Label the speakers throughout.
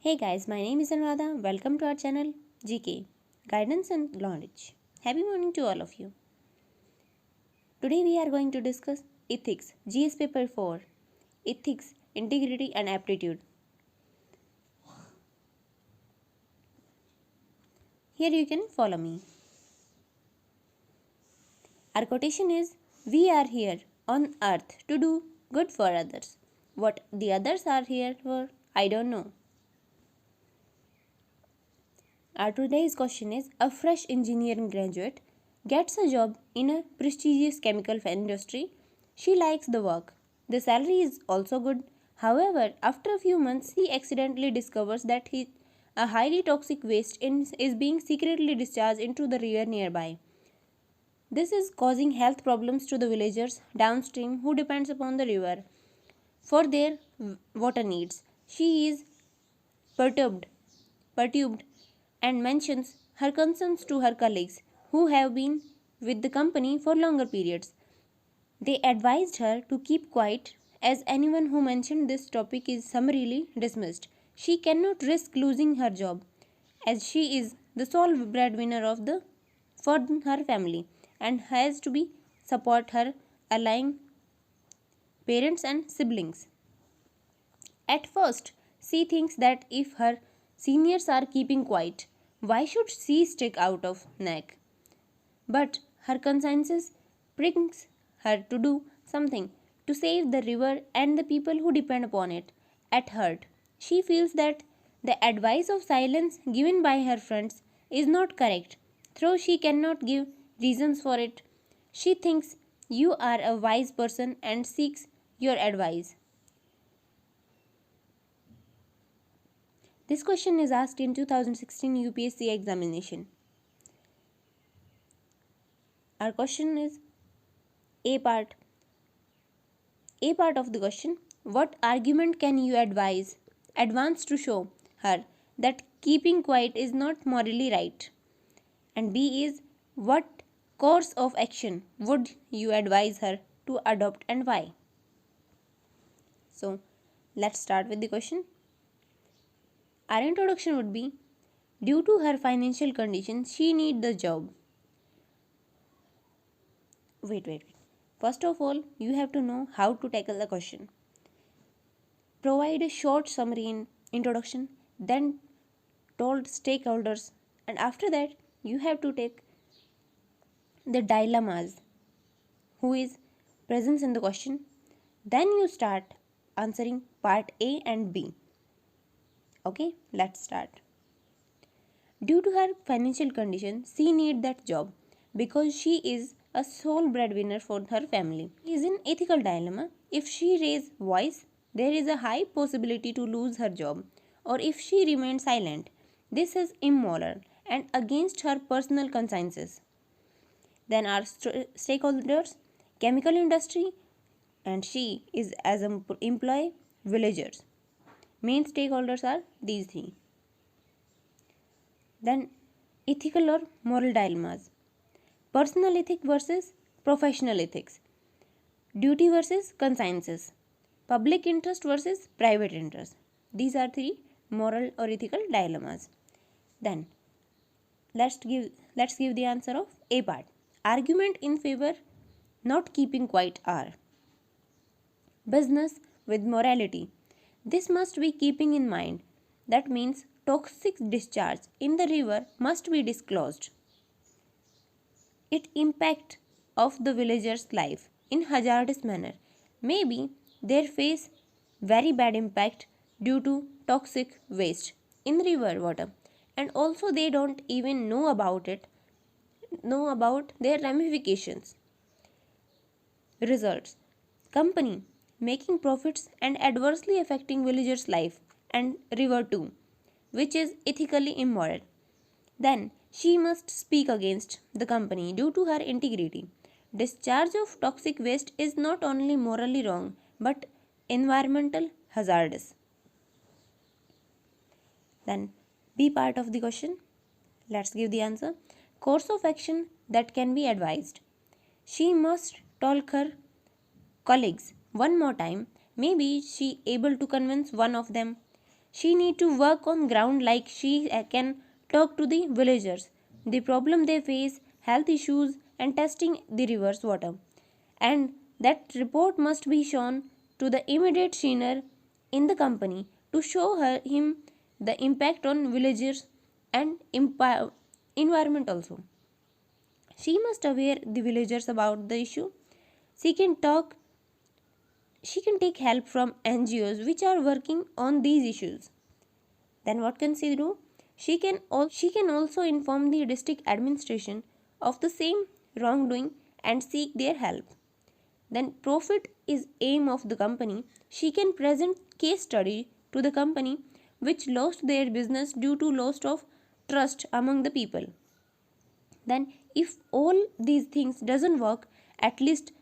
Speaker 1: Hey guys, my name is Anuradha. Welcome to our channel GK Guidance and Knowledge. Happy morning to all of you. Today we are going to discuss ethics, GS paper 4, ethics, integrity and aptitude. Here you can follow me. Our quotation is we are here on earth to do good for others. What the others are here for, I don't know. Our today's question is a fresh engineering graduate gets a job in a prestigious chemical industry. She likes the work. The salary is also good. However, after a few months, he accidentally discovers that a highly toxic waste is being secretly discharged into the river nearby. This is causing health problems to the villagers downstream who depends upon the river for their water needs. She is perturbed perturbed and mentions her concerns to her colleagues who have been with the company for longer periods. They advised her to keep quiet as anyone who mentioned this topic is summarily dismissed. She cannot risk losing her job as she is the sole breadwinner of the for her family and has to be support her allying parents and siblings. At first, she thinks that if her seniors are keeping quiet, why should she stick out of neck? But her conscience brings her to do something to save the river and the people who depend upon it. At heart, she feels that the advice of silence given by her friends is not correct, though she cannot give reasons for it. She thinks you are a wise person and seeks your advice. This question is asked in 2016 UPSC examination. Our question is A part. A part of the question, what argument can you advance to show her that keeping quiet is not morally right? And B is, what course of action would you advise her to adopt and why? So, let's start with the question. Our introduction would be, due to her financial condition, she need the job. Wait. First of all, you have to know how to tackle the question. Provide a short summary in introduction, then told stakeholders, and after that, you have to take the dilemmas who is present in the question. Then you start answering part A and B. Okay, let's start. Due to her financial condition, she need that job because she is a sole breadwinner for her family. She is in ethical dilemma. If she raise voice, there is a high possibility to lose her job, or if she remains silent, this is immoral and against her personal consciences. Then our stakeholders, chemical industry, and she is as an employee, villagers. Main stakeholders are these three. Then ethical or moral dilemmas. Personal ethics versus professional ethics. Duty versus consciences. Public interest versus private interest. These are three moral or ethical dilemmas. Then let's give the answer of A part. Argument in favor not keeping quiet are business with morality. This must be keeping in mind. That means toxic discharge in the river must be disclosed. It impact of the villagers' life in hazardous manner. Maybe they face very bad impact due to toxic waste in river water, and also they don't even know about their ramifications. Results: company making profits and adversely affecting villagers' life and river too, which is ethically immoral. Then she must speak against the company due to her integrity. Discharge of toxic waste is not only morally wrong but environmental hazardous. Then B part of the question. Let's give the answer. Course of action that can be advised. She must talk her colleagues one more time. Maybe she able to convince one of them. She need to work on ground like she can talk to the villagers, the problem they face, health issues and testing the river's water. And that report must be shown to the immediate senior in the company to show him the impact on villagers and environment also. She must aware the villagers about the issue. She can talk she can take help from NGOs which are working on these issues. Then what can she do? She can also inform the district administration of the same wrongdoing and seek their help. Then profit is aim of the company. She can present case study to the company which lost their business due to loss of trust among the people. Then if all these things doesn't work, at least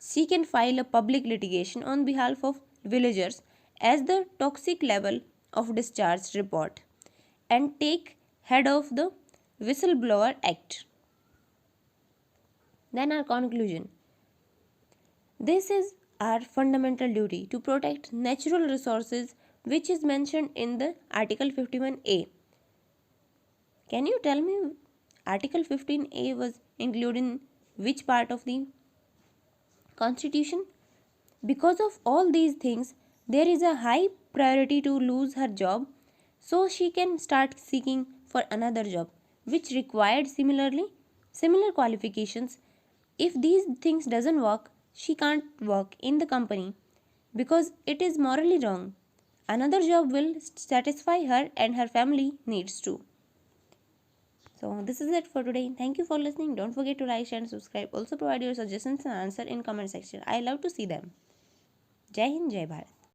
Speaker 1: she can file a public litigation on behalf of villagers as the toxic level of discharge report and take head of the whistleblower act. Then our conclusion. This is our fundamental duty to protect natural resources which is mentioned in the Article 51A. Can you tell me Article 15A was included in which part of the Constitution? Because of all these things, there is a high priority to lose her job so she can start seeking for another job which required similar qualifications. If these things doesn't work, she can't work in the company because it is morally wrong. Another job will satisfy her and her family needs too. So this is it for today. Thank you for listening. Don't forget to like, share and subscribe. Also provide your suggestions and answer in comment section. I love to see them. Jai Hind, Jai Bharat.